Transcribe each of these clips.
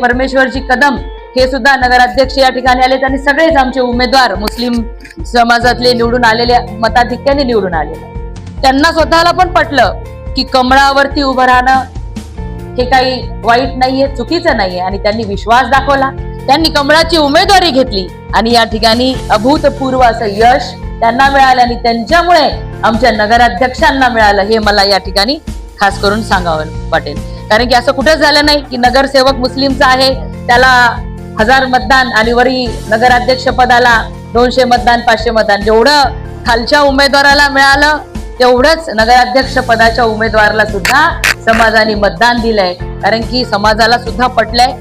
परमेश्वरजी कदम हे सुद्धा नगराध्यक्ष या ठिकाणी आलेत आणि सगळेच आमचे उमेदवार मुस्लिम समाजातले निवडून आलेले, मताधिक्याने निवडून आलेले. त्यांना स्वतःला पण पटलं की कमळावरती उभं राहणं हे काही वाईट नाहीये, चुकीचं नाहीये आणि त्यांनी विश्वास दाखवला. त्यांनी कमळाची उमेदवारी घेतली आणि या ठिकाणी अभूतपूर्व असं यश त्यांना मिळालं आणि त्यांच्यामुळे आमच्या नगराध्यक्षांना मिळालं हे मला या ठिकाणी खास करून सांगावं वाटेल. कारण की असं कुठंच झालं नाही की नगरसेवक मुस्लिमचा आहे त्याला 1000 मतदान आणि वरी नगराध्यक्ष पदाला 200 मतदान 500 मतदान. जेवढं खालच्या उमेदवाराला मिळालं तेवढंच नगराध्यक्ष पदाच्या उमेदवाराला सुद्धा समाजाने मतदान दिलंय. कारण की समाजाला सुद्धा पटलंय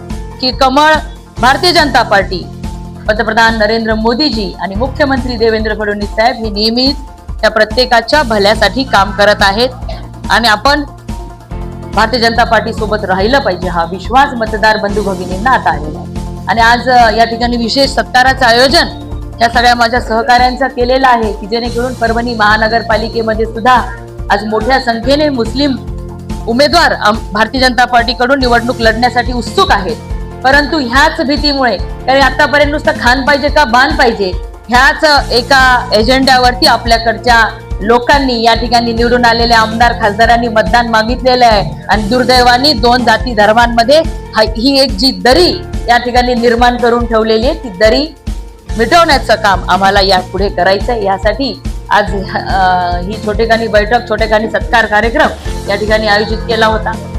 की कमळ भारतीय जनता पार्टी, पंतप्रधान नरेंद्र मोदीजी आणि मुख्यमंत्री देवेंद्र फडणवीस साहेब हे नेहमीच त्या प्रत्येकाच्या भल्यासाठी काम करत आहेत आणि आपण भारतीय जनता पार्टी सोबत राहिलं पाहिजे हा विश्वास मतदार बंधू भगिनींना आता आलेला आहे. आणि आज या ठिकाणी विशेष सत्काराचं आयोजन या सगळ्या माझ्या सहकाऱ्यांचा केलेला आहे की जेणेकरून परभणी महानगरपालिकेमध्ये सुद्धा आज मोठ्या संख्येने मुस्लिम उमेदवार भारतीय जनता पार्टीकडून निवडणूक लढण्यासाठी उत्सुक आहेत. परंतु ह्याच भीतीमुळे, कारण आतापर्यंत नुसतं खान पाहिजे का बाण पाहिजे ह्याच एका एजेंड्यावरती आपल्याकडच्या लोकांनी या ठिकाणी निवडून आलेल्या आमदार खासदारांनी मतदान मागितलेलं आहे आणि दुर्दैवाने 2 जाती धर्मांमध्ये ही एक जी दरी या ठिकाणी निर्माण करून ठेवलेली आहे ती दरी मिटवण्याचं काम आम्हाला यापुढे करायचंय. यासाठी आज ही छोटेखानी बैठक, छोटेखानी सत्कार कार्यक्रम या ठिकाणी आयोजित केला होता.